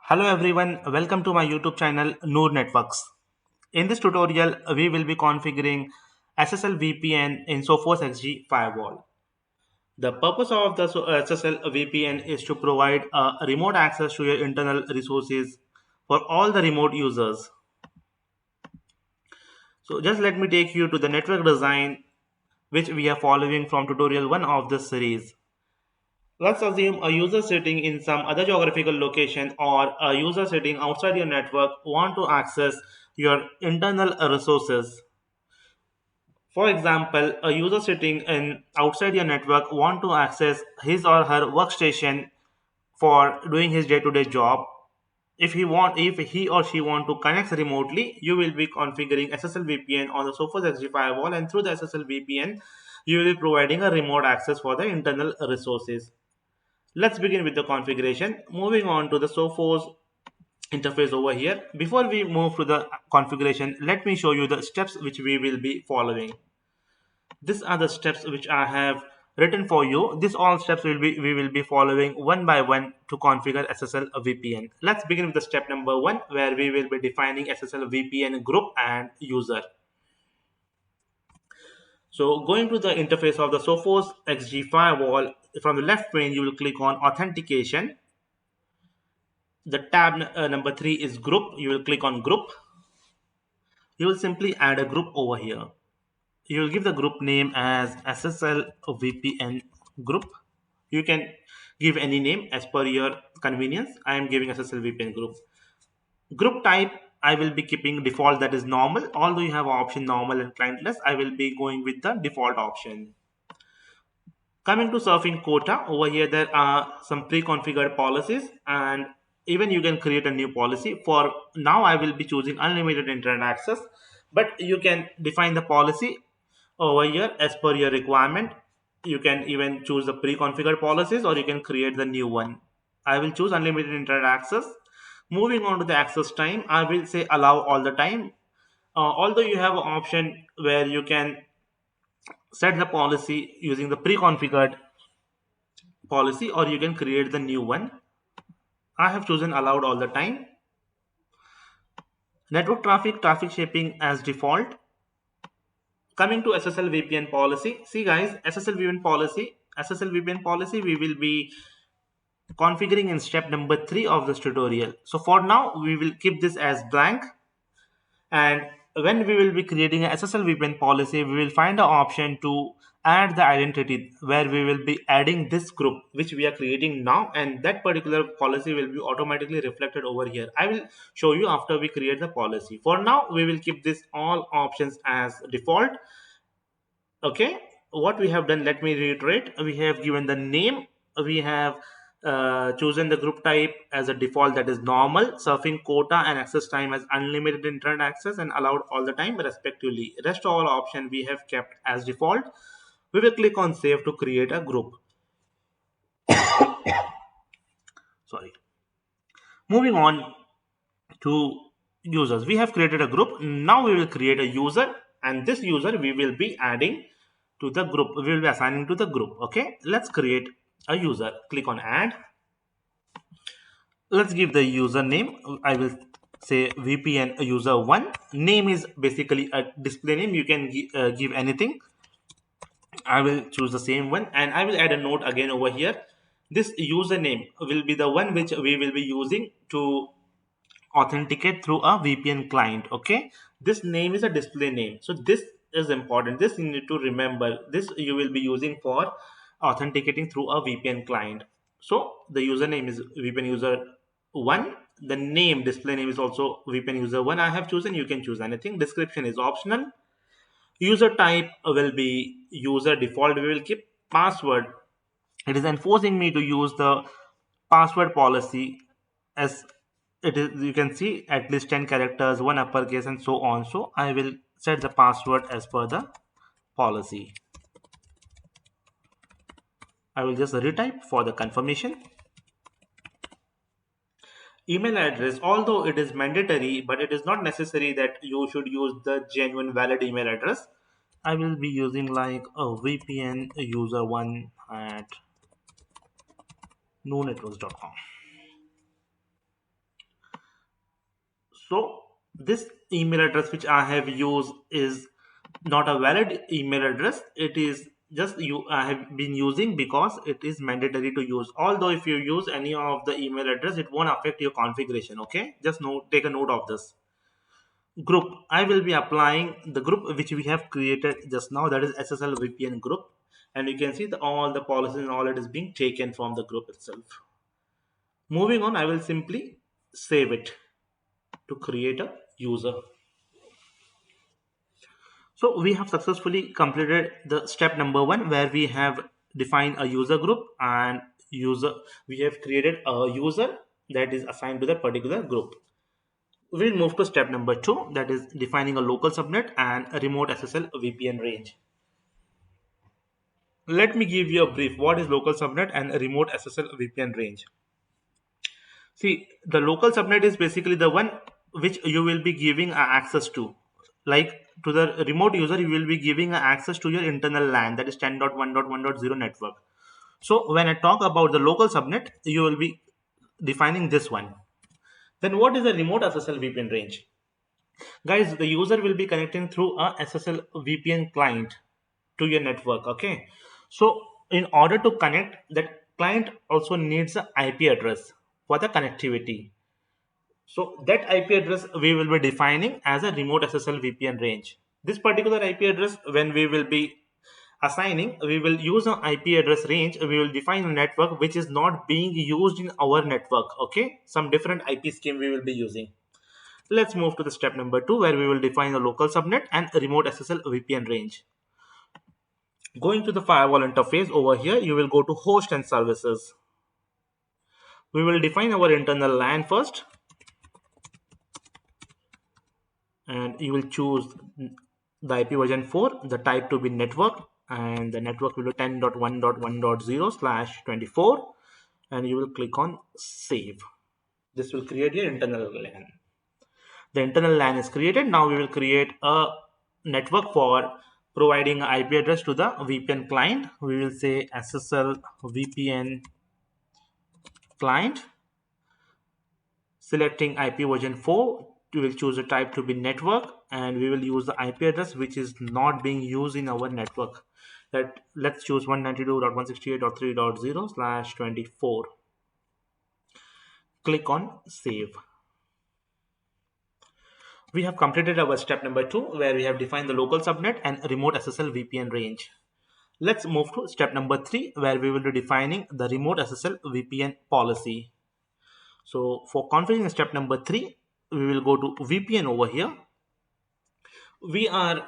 Hello everyone, welcome to my YouTube channel Noor Networks. In this tutorial, we will be configuring SSL VPN in Sophos XG Firewall. The purpose of the SSL VPN is to provide remote access to your internal resources for all the remote users. So just let me take you to the network design which we are following from tutorial 1 of this series. Let's assume a user sitting in some other geographical location or a user sitting outside your network want to access your internal resources. For example, a user sitting in outside your network want to access his or her workstation for doing his day-to-day job. If he or she want to connect remotely, you will be configuring SSL VPN on the Sophos XG Firewall, and through the SSL VPN, you will be providing a remote access for the internal resources. Let's begin with the configuration. Moving on to the Sophos interface over here. Before we move to the configuration, let me show you the steps which we will be following. These are the steps which I have written for you. These all steps we will be following one by one to configure SSL VPN. Let's begin with the step number 1, where we will be defining SSL VPN group and user. So going to the interface of the Sophos XG Firewall, from the left pane you will click on authentication. The tab number 3 is group. You will click on group. You will simply add a group over here. You will give the group name as SSL VPN group. You can give any name as per your convenience. I am giving SSL VPN group. Group type, I will be keeping default, that is normal. Although you have option normal and clientless, I will be going with the default option. Coming to surfing quota, over here there are some pre-configured policies, and even you can create a new policy. For now I will be choosing unlimited internet access, but you can define the policy over here as per your requirement. You can even choose the pre-configured policies or you can create the new one. I will choose unlimited internet access. Moving on to the access time, I will say allow all the time. Although you have an option where you can set the policy using the pre-configured policy or you can create the new one. I have chosen allowed all the time. Network traffic shaping as default. Coming to SSL VPN policy, see guys, SSL VPN policy we will be configuring in step number 3 of this tutorial. So for now we will keep this as blank, and when we will be creating a SSL VPN policy, we will find an option to add the identity, where we will be adding this group which we are creating now, and that particular policy will be automatically reflected over here. I will show you after we create the policy. For now we will keep this all options as default. Okay, what we have done, let me reiterate. We have given the name, we have chosen the group type as a default, that is normal, surfing quota and access time as unlimited internet access, and allowed all the time respectively. Rest all option we have kept as default. We will click on save to create a group. Sorry. Moving on to users, we have created a group. Now we will create a user, and this user we will be adding to the group, we will be assigning to the group. Okay, let's create a user. Click on add. Let's give the username. I will say VPN user 1. Name is basically a display name. You can give anything. I will choose the same one, and I will add a note again over here. This username will be the one which we will be using to authenticate through a VPN client. Okay, this name is a display name, so this is important. This you need to remember. This you will be using for authenticating through a VPN client. So the username is VPN user 1. The name, display name, is also VPN user 1. I have chosen. You can choose anything. Description is optional. User type will be user default. We will keep password. It is enforcing me to use the password policy, as it is, you can see, at least 10 characters, one uppercase, and so on. So I will set the password as per the policy. I will just retype for the confirmation. Email address, although it is mandatory, but it is not necessary that you should use the genuine valid email address. I will be using like a VPN user 1 at noonetworks.com. So this email address which I have used is not a valid email address. It is just you I have been using because it is mandatory to use. Although if you use any of the email address, it won't affect your configuration. Okay, just note, take a note of this. Group, I will be applying the group which we have created just now, that is SSL VPN group, and you can see all the policies and all it is being taken from the group itself. Moving on, I will simply save it to create a user. So we have successfully completed the step number 1, where we have defined a user group and user we have created a user that is assigned to that particular group. We'll move to step number 2, that is defining a local subnet and a remote SSL VPN range. Let me give you a brief. What is local subnet and a remote SSL VPN range? See, the local subnet is basically the one which you will be giving access to. Like to the remote user, you will be giving access to your internal LAN, that is 10.1.1.0 network. So when I talk about the local subnet, you will be defining this one. Then what is the remote SSL VPN range? Guys, the user will be connecting through a SSL VPN client to your network. Okay, so in order to connect, that client also needs an IP address for the connectivity. So that IP address we will be defining as a remote SSL VPN range. This particular IP address, when we will be assigning, we will use an IP address range. We will define a network which is not being used in our network. Okay, some different IP scheme we will be using. Let's move to the step number 2, where we will define a local subnet and a remote SSL VPN range. Going to the firewall interface over here, you will go to host and services. We will define our internal LAN first, and you will choose the IP version 4, the type to be network, and the network will be 10.1.1.0/24, and you will click on save. This will create your internal LAN. The internal LAN is created. Now we will create a network for providing an IP address to the VPN client. We will say SSL VPN client, selecting IP version 4. We will choose the type to be network, and we will use the IP address which is not being used in our network. That let's choose 192.168.3.0/24. Click on save. We have completed our step number 2, where we have defined the local subnet and remote SSL VPN range. Let's move to step number 3, where we will be defining the remote SSL VPN policy. So for configuring step number 3, we will go to VPN over here. We are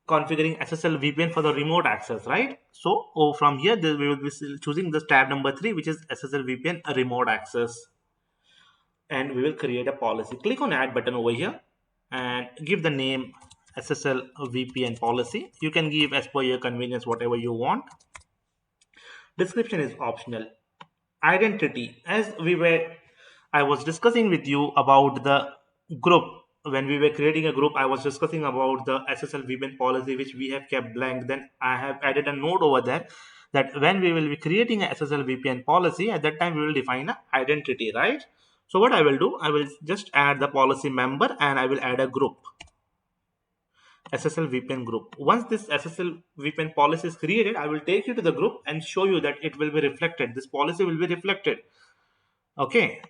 configuring SSL VPN for the remote access, right? So from here, we will be choosing this tab number 3, which is SSL VPN remote access. And we will create a policy. Click on add button over here and give the name SSL VPN policy. You can give as per your convenience whatever you want. Description is optional. Identity, as I was discussing with you about the group. When we were creating a group, I was discussing about the SSL VPN policy which we have kept blank. Then I have added a note over there that when we will be creating a SSL VPN policy, at that time we will define an identity, right? So what I will do, I will just add the policy member and I will add a group, SSL VPN group. Once this SSL VPN policy is created, I will take you to the group and show you that it will be reflected. This policy will be reflected. Okay.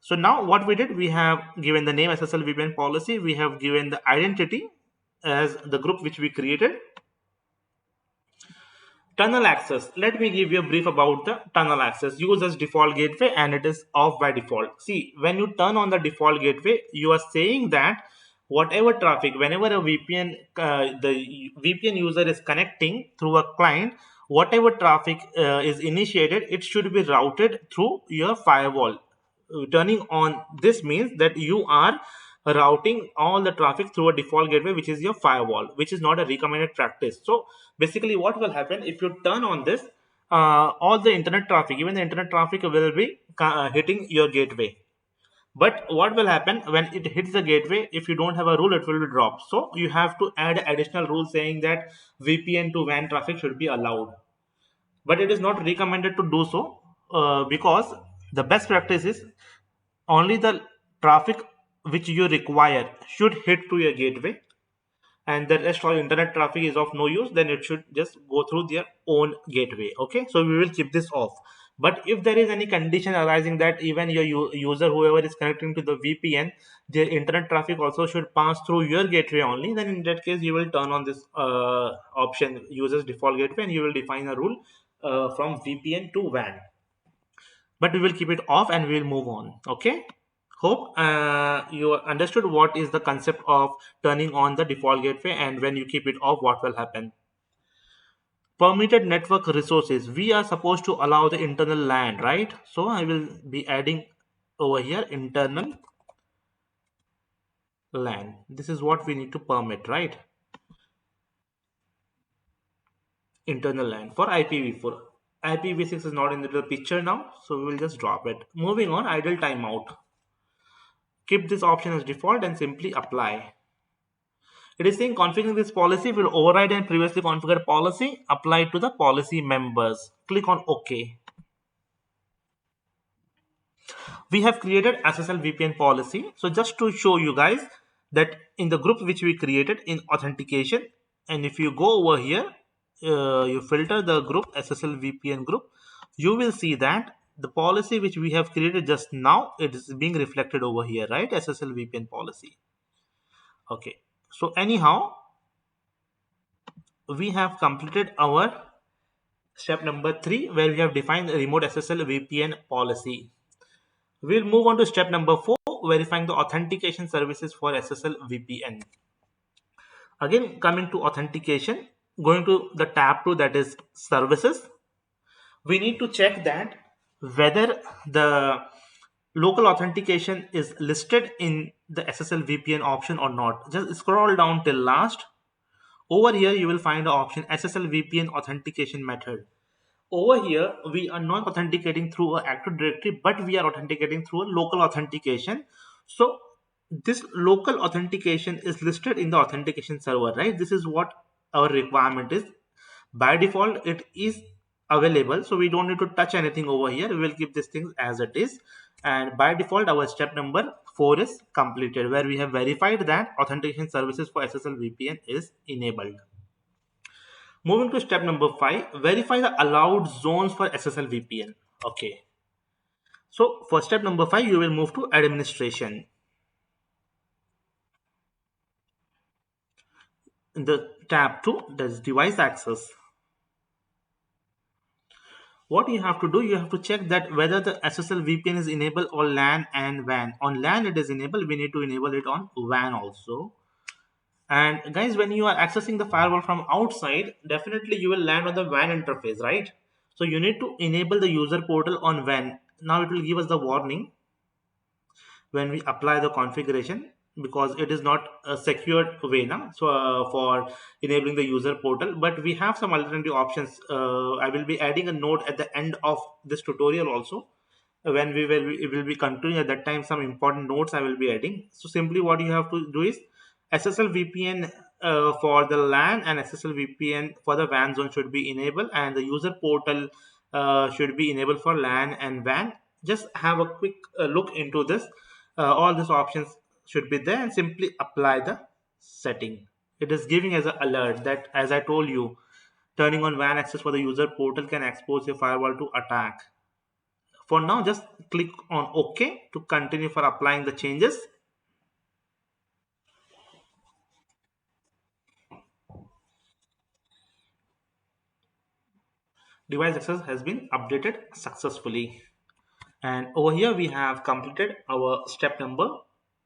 So now what we did, we have given the name SSL VPN policy. We have given the identity as the group which we created. Tunnel access. Let me give you a brief about the tunnel access. Uses default gateway and it is off by default. See, when you turn on the default gateway, you are saying that whatever traffic, whenever a VPN, the VPN user is connecting through a client, whatever traffic is initiated, it should be routed through your firewall. Turning on this means that you are routing all the traffic through a default gateway, which is your firewall, which is not a recommended practice. So basically what will happen if you turn on this, all the internet traffic, even the internet traffic will be hitting your gateway. But what will happen when it hits the gateway, if you don't have a rule, it will be dropped. So you have to add additional rule saying that VPN to WAN traffic should be allowed. But it is not recommended to do so because the best practice is only the traffic which you require should hit to your gateway, and the rest all internet traffic is of no use, then it should just go through their own gateway. Okay, so we will keep this off. But if there is any condition arising that even your user, whoever is connecting to the VPN, their internet traffic also should pass through your gateway only, then in that case you will turn on this option, users default gateway, and you will define a rule from VPN to WAN. But we will keep it off and we will move on. Okay, hope you understood what is the concept of turning on the default gateway, and when you keep it off what will happen. Permitted network resources, we are supposed to allow the internal LAN, right? So I will be adding over here internal LAN. This is what we need to permit, right? Internal LAN for IPv4. IPv6 is not in the picture now, so we will just drop it. Moving on, idle timeout. Keep this option as default and simply apply. It is saying configuring this policy will override a previously configured policy applied to the policy members. Click on OK. We have created SSL VPN policy. So just to show you guys that in the group which we created in authentication, and if you go over here, you filter the group SSL VPN group, you will see that the policy which we have created just now, it is being reflected over here, right? SSL VPN policy. Okay, so anyhow, we have completed our step number 3, where we have defined the remote SSL VPN policy. We'll move on to step number 4, verifying the authentication services for SSL VPN. Again, coming to authentication, going to the tab 2, that is services, we need to check that whether the local authentication is listed in the SSL VPN option or not. Just scroll down till last. Over here, you will find the option SSL VPN authentication method. Over here, we are not authenticating through an Active Directory, but we are authenticating through a local authentication. So this local authentication is listed in the authentication server, right? This is what our requirement is. By default, it is available, so we don't need to touch anything over here. We will keep this thing as it is. And by default, our step number 4 is completed, where we have verified that authentication services for SSL VPN is enabled. Moving to step number 5, verify the allowed zones for SSL VPN. Okay. So for step number 5, you will move to administration. In the tab 2, there's device access. What you have to do, you have to check that whether the SSL VPN is enabled on LAN and WAN. On LAN it is enabled, we need to enable it on WAN also. And guys, when you are accessing the firewall from outside, definitely you will land on the WAN interface, right? So you need to enable the user portal on WAN. Now it will give us the warning when we apply the configuration, because it is not a secured way now, so for enabling the user portal. But we have some alternative options. I will be adding a note at the end of this tutorial also, when we will be continuing at that time. Some important notes I will be adding. So simply what you have to do is SSL VPN for the LAN and SSL VPN for the WAN zone should be enabled, and the user portal should be enabled for LAN and WAN. Just have a quick look into this. All these options should be there, and simply apply the setting. It is giving as an alert that, as I told you, turning on WAN access for the user portal can expose your firewall to attack. For now, just click on OK to continue for applying the changes. Device access has been updated successfully. And over here we have completed our step number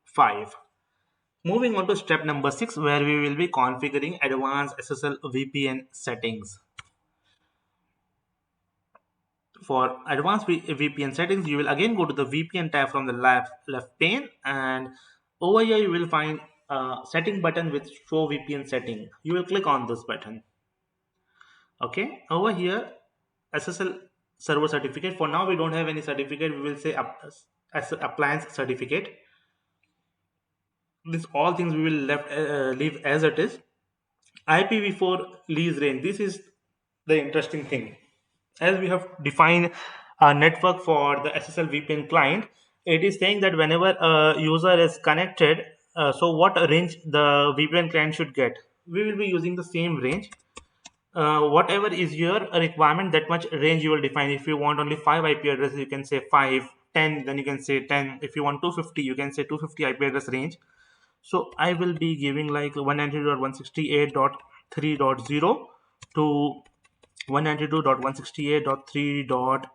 5. Moving on to step number 6, where we will be configuring advanced SSL VPN settings. For advanced VPN settings, you will again go to the VPN tab from the left pane, and over here you will find a setting button with show VPN setting. You will click on this button. Okay, over here SSL server certificate. For now we don't have any certificate. We will say appliance certificate. This all things we will leave as it is. IPv4 lease range. This is the interesting thing. As we have defined a network for the SSL VPN client, It is saying that whenever a user is connected, so what range the VPN client should get. We will be using the same range. Whatever is your requirement, that much range you will define. If you want only 5 IP addresses, you can say 5, 10, then you can say 10. If you want 250, you can say 250 IP address range. So I will be giving like 192.168.3.0 to 192.168.3.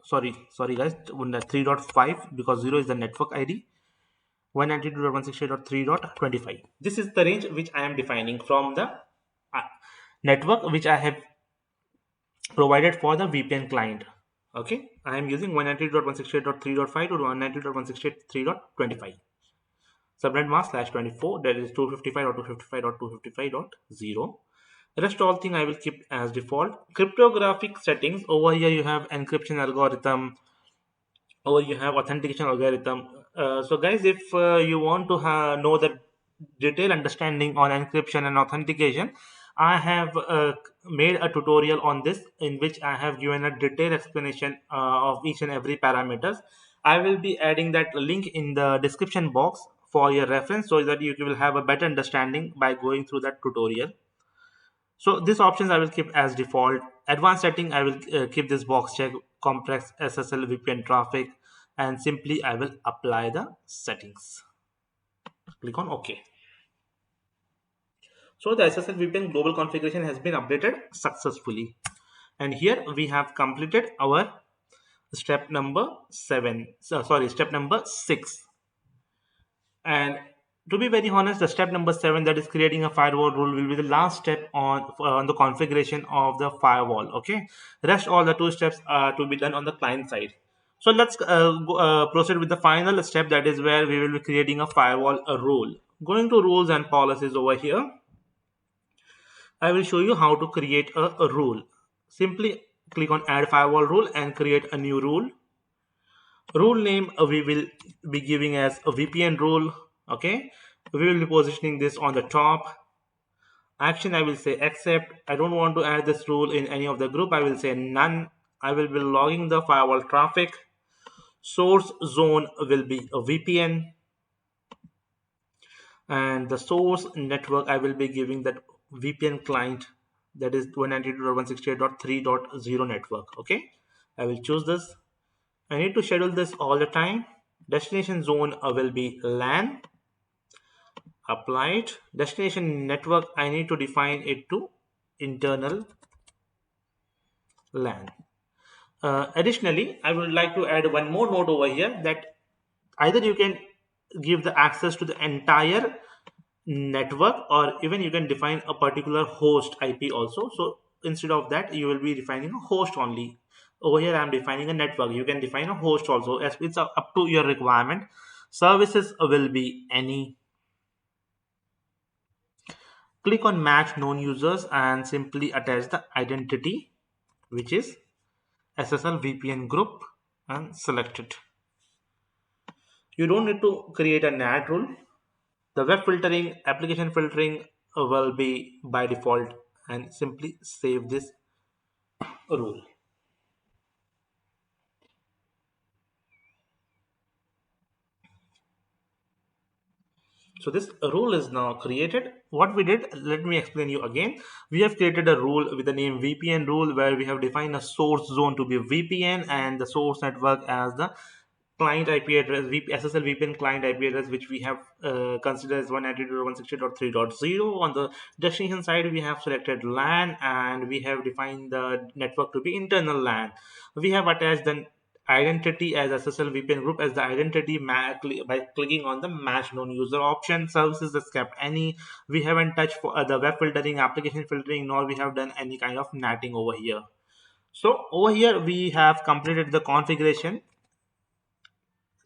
Sorry guys, 3.5, because 0 is the network ID. 192.168.3.25. This is the range which I am defining from the network which I have provided for the VPN client. Okay, I am using 192.168.3.5 to 192.168.3.25. Subnet mask /24, that is 255.255.255.0. Rest all thing I will keep as default. Cryptographic settings, over here you have encryption algorithm, or you have authentication algorithm. So guys, if you want to know the detailed understanding on encryption and authentication, I have made a tutorial on this in which I have given a detailed explanation of each and every parameters. I will be adding that link in the description box for your reference, so that you will have a better understanding by going through that tutorial. So these options I will keep as default. Advanced setting, I will keep this box check, complex SSL VPN traffic, and simply I will apply the settings. Click on OK. So the SSL VPN global configuration has been updated successfully. And here we have completed our step number 7. Step number 6. And to be very honest, the step number 7, that is creating a firewall rule, will be the last step on the configuration of the firewall. Okay, rest all the 2 steps are to be done on the client side. So let's proceed with the final step, that is where we will be creating a firewall rule. Going to rules and policies over here, I will show you how to create a rule. Simply click on add firewall rule and create a new rule. Rule name we will be giving as a VPN rule. Okay, we will be positioning this on the top. Action, I will say accept. I don't want to add this rule in any of the group, I will say none. I will be logging the firewall traffic. Source zone will be a VPN, and the source network I will be giving that VPN client, that is 192.168.3.0 network. Okay, I will choose this. I need to schedule this all the time. Destination zone will be LAN. Applied. Destination network, I need to define it to internal LAN. Additionally, I would like to add one more note over here, that either you can give the access to the entire network, or even you can define a particular host IP also. So instead of that, you will be defining a host only. Over here I am defining a network, you can define a host also, as it's up to your requirement. Services will be any. Click on match known users and simply attach the identity, which is SSL VPN group, and select it. You don't need to create a NAT rule. The web filtering, application filtering will be by default, and simply save this rule. So this rule is now created. What we did, let me explain you again. We have created a rule with the name VPN rule, where we have defined a source zone to be VPN and the source network as the client IP address, SSL VPN client IP address, which we have considered as 192.168.3.0. On the destination side, we have selected LAN, and we have defined the network to be internal LAN. We have attached the identity as SSL VPN group as the identity by clicking on the match known user option. Services is kept any. We haven't touched for the web filtering, application filtering, nor we have done any kind of natting over here. So over here we have completed the configuration,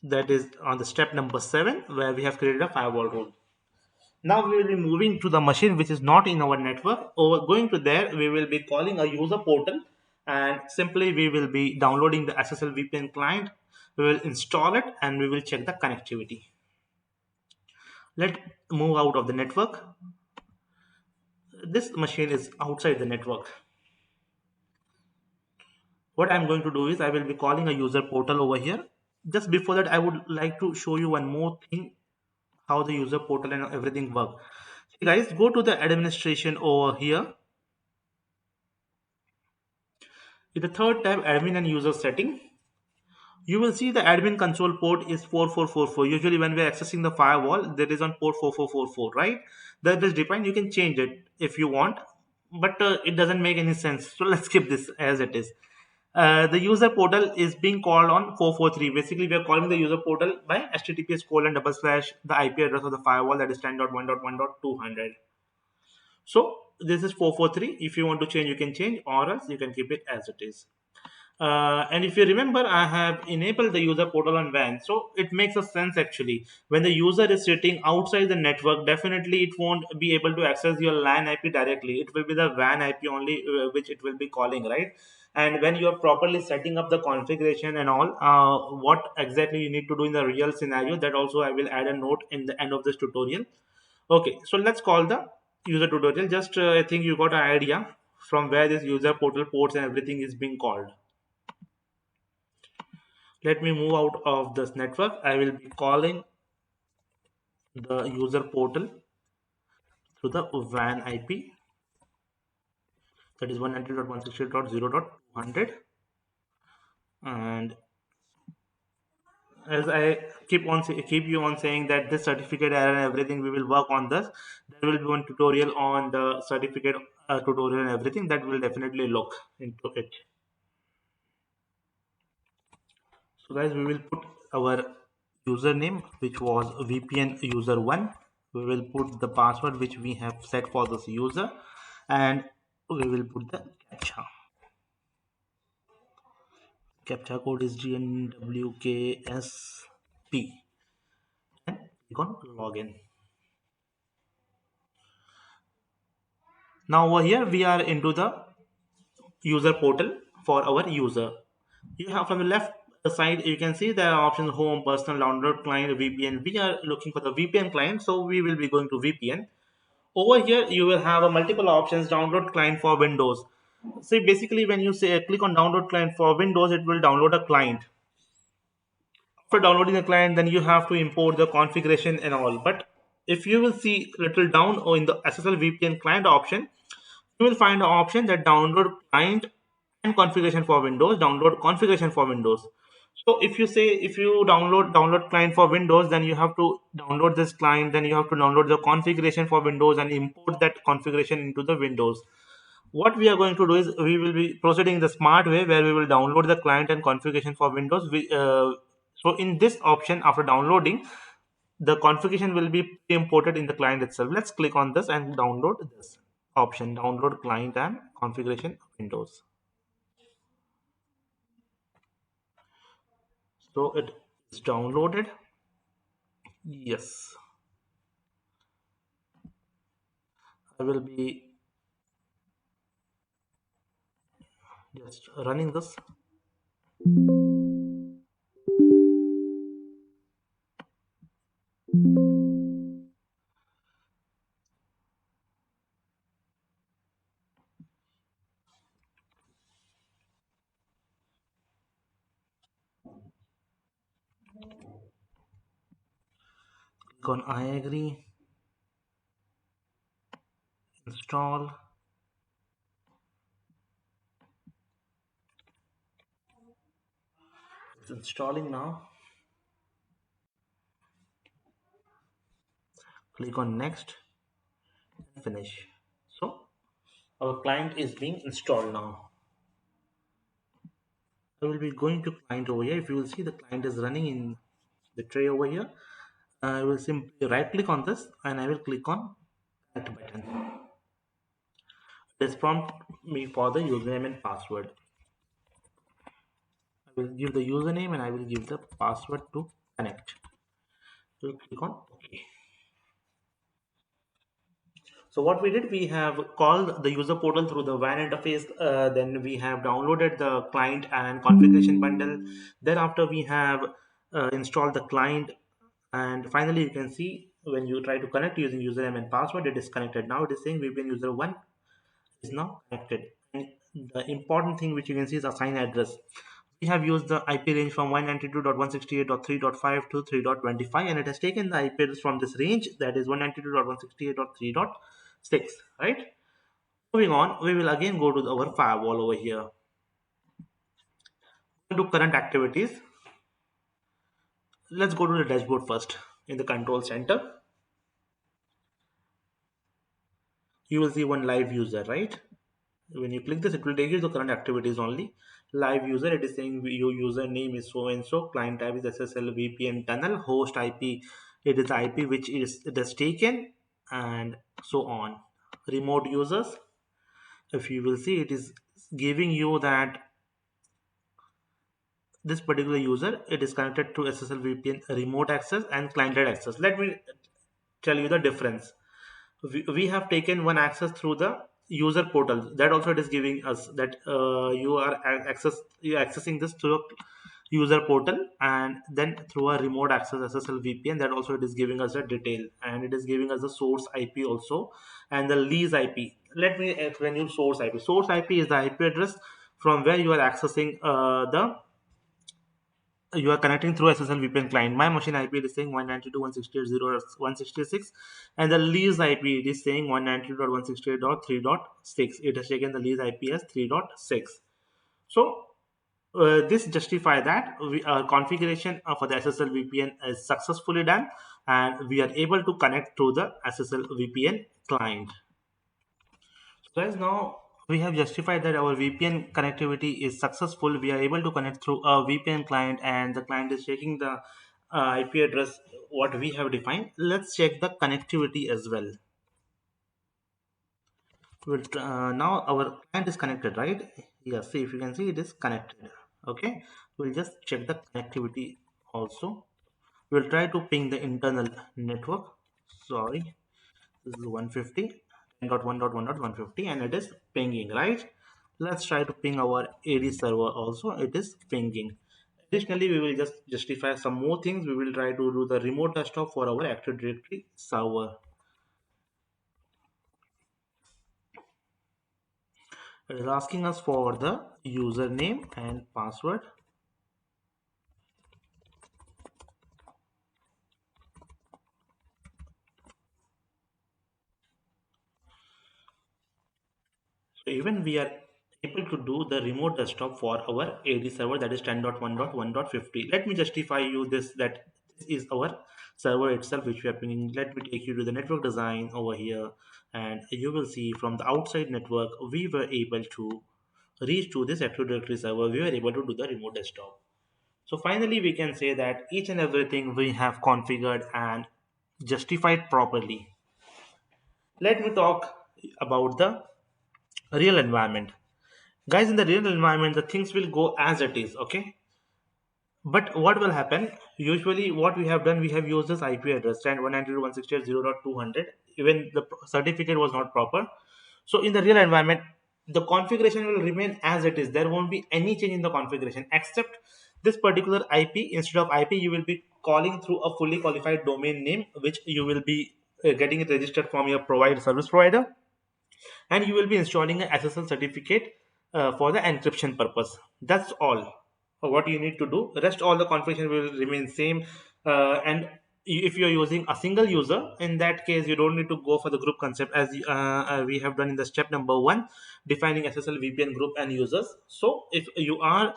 that is on the step number 7, where we have created a firewall rule. Now we will be moving to the machine which is not in our network. Over going to there, we will be calling a user portal, and simply we will be downloading the SSL VPN client. We will install it and we will check the connectivity. Let's move out of the network. This machine is outside the network. What I'm going to do is I will be calling a user portal over here. Just before that, I would like to show you one more thing, how the user portal and everything work. So guys, go to the administration over here. In the third tab, admin and user setting, you will see the admin console port is 4444. Usually when we're accessing the firewall, that is on port 4444, right? That is defined. You can change it if you want, but it doesn't make any sense. So let's keep this as it is. The user portal is being called on 443. Basically, we are calling the user portal by https colon double slash the IP address of the firewall, that is 10.1.1.200. So this is 443. If you want to change, you can change, or else you can keep it as it is. And if you remember, I have enabled the user portal on WAN. So it makes a sense actually. When the user is sitting outside the network, definitely it won't be able to access your LAN IP directly. It will be the WAN IP only, which it will be calling, right? And when you are properly setting up the configuration and all, what exactly you need to do in the real scenario, that also I will add a note in the end of this tutorial. Okay, so let's call the user tutorial. Just I think you got an idea from where this user portal ports and everything is being called. Let me move out of this network. I will be calling the user portal through the WAN IP, that is 192.168.0.200. And as I keep you on saying that this certificate error and everything, we will work on this. There will be one tutorial on the certificate tutorial and everything that will definitely look into it. So guys, we will put our username, which was VPN user 1. We will put the password which we have set for this user, and we will put the captcha. Captcha code is GNWKSP, and click on login. Now over here we are into the user portal for our user. You have from the left side, you can see there are options: home, personal, download, client, VPN. We are looking for the VPN client, so we will be going to VPN. Over here you will have a multiple options: download client for Windows. See, basically when you say click on download client for Windows, it will download a client. After downloading the client, then you have to import the configuration and all. But if you will see little down or in the SSL VPN client option, you will find an option that download client and configuration for Windows, download configuration for Windows. So if you say, if you download client for Windows, then you have to download this client, then you have to download the configuration for Windows and import that configuration into the Windows. What we are going to do is we will be proceeding the smart way, where we will download the client and configuration for Windows. So in this option, after downloading, the configuration will be imported in the client itself. Let's click on this and download this option: download client and configuration Windows. So it is downloaded. Yes, I will be just running this. Click on I agree, install. It's installing now. Click on next and finish. So our client is being installed now. I will be going to client over here. If you will see, the client is running in the tray over here. I will simply right click on this and I will click on connect button. This prompt me for the username and password. I will give the username and I will give the password to connect. So click on OK. So what we did, we have called the user portal through the WAN interface. Then we have downloaded the client and configuration bundle. Thereafter, we have installed the client. And finally, you can see when you try to connect using username and password, it is connected. Now it is saying VPN user 1 is now connected. And the important thing which you can see is assign address. We have used the IP range from 192.168.3.5 to 3.25, and it has taken the IP address from this range, that is 192.168.3.6, right? Moving on, we will again go to our firewall over here. To current activities, let's go to the dashboard first. In the control center, you will see one live user, right? When you click this, it will take you to current activities only. Live user, it is saying your username is so and so, client type is SSL VPN tunnel, host IP, it is the IP which is it is taken, and so on. Remote users, if you will see, it is giving you that this particular user, it is connected to SSL VPN remote access and cliented access. Let me tell you the difference. We have taken one access through the user portal, that also it is giving us that you are accessing this through a user portal, and then through a remote access SSL VPN, that also it is giving us a detail, and it is giving us the source IP also, and the lease IP. Let me explain you source IP. Source IP is the IP address from where you are accessing the you are connecting through SSL VPN client. My machine IP is saying 192.168.0.166, and the lease IP is saying 192.168.3.6. It has taken the lease IP as 3.6. So this justify that our configuration for the SSL VPN is successfully done, and we are able to connect to the SSL VPN client. So guys, now we have justified that our VPN connectivity is successful. We are able to connect through a VPN client, and the client is taking the IP address what we have defined. Let's check the connectivity as well. Now our client is connected, right? Yes, see, if you can see, it is connected. Okay, we'll just check the connectivity also. We'll try to ping the internal network. Sorry, this is 150 10.1.1.150, and it is pinging, right? Let's try to ping our AD server also. It is pinging. Additionally, we will just justify some more things. We will try to do the remote desktop for our Active Directory server. It is asking us for the username and password. So even we are able to do the remote desktop for our AD server, that is 10.1.1.50. Let me justify you this, that this is our server itself which we are pinging. Let me take you to the network design over here, and you will see from the outside network we were able to reach to this Active Directory server. We were able to do the remote desktop. So finally we can say that each and everything we have configured and justified properly. Let me talk about the real environment. Guys, in the real environment, the things will go as it is, okay? But what will happen? Usually, what we have done, we have used this IP address, and 192.168.0.200. Even the certificate was not proper. So, in the real environment, the configuration will remain as it is. There won't be any change in the configuration, except this particular IP. Instead of IP, you will be calling through a fully qualified domain name, which you will be getting it registered from your service provider, and you will be installing an SSL certificate for the encryption purpose. That's all what you need to do. Rest all the configuration will remain same, and if you're using a single user, in that case you don't need to go for the group concept, as we have done in the step number 1, defining SSL VPN group and users. So if you are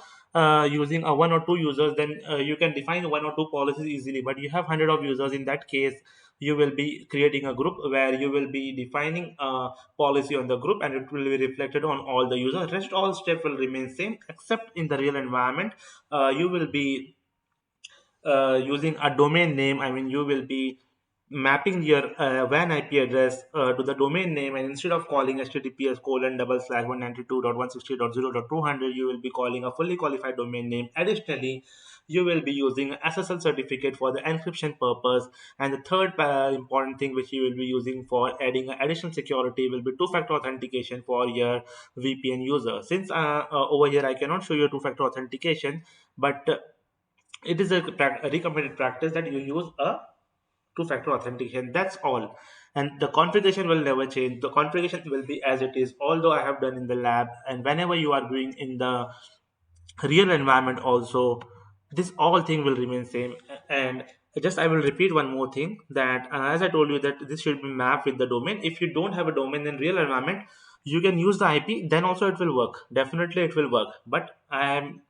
using a one or two users, then you can define one or two policies easily. But you have hundred of users, in that case you will be creating a group where you will be defining a policy on the group, and it will be reflected on all the users. Rest all steps will remain same, except in the real environment you will be using a domain name. I mean, you will be mapping your WAN IP address to the domain name, and instead of calling https colon double slash 192.168.0.200, you will be calling a fully qualified domain name. Additionally, you will be using SSL certificate for the encryption purpose, and the third important thing which you will be using for adding additional security will be two-factor authentication for your VPN user. Since over here I cannot show you two-factor authentication, but it is a recommended practice that you use a two-factor authentication. That's all, and the configuration will never change. The configuration will be as it is, although I have done in the lab. And whenever you are doing in the real environment also, this all thing will remain same. And just I will repeat one more thing, that as I told you that this should be mapped with the domain. If you don't have a domain in real environment, you can use the IP, then also it will work, definitely it will work. But I am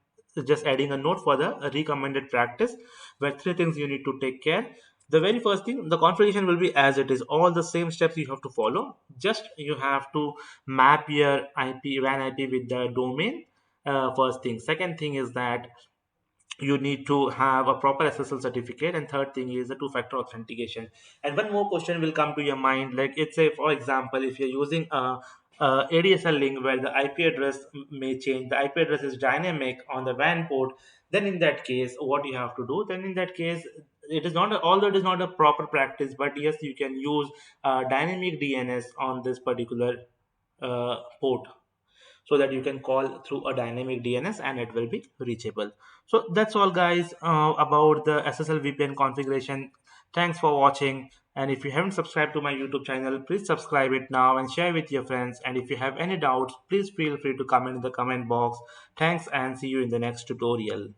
just adding a note for the recommended practice, where three things you need to take care. The very first thing, the configuration will be as it is, all the same steps you have to follow. Just you have to map your IP with the domain. First thing. Second thing is that you need to have a proper SSL certificate, and third thing is the two-factor authentication. And one more question will come to your mind, like it's say for example, if you're using a ADSL link where the IP address may change, the IP address is dynamic on the WAN port, then in that case, what you have to do? Then in that case, it is not although it is not a proper practice, but yes, you can use dynamic DNS on this particular port, so that you can call through a dynamic DNS and it will be reachable. So that's all, guys, about the SSL VPN configuration. Thanks for watching. And if you haven't subscribed to my YouTube channel, please subscribe it now and share with your friends. And if you have any doubts, please feel free to comment in the comment box. Thanks, and see you in the next tutorial.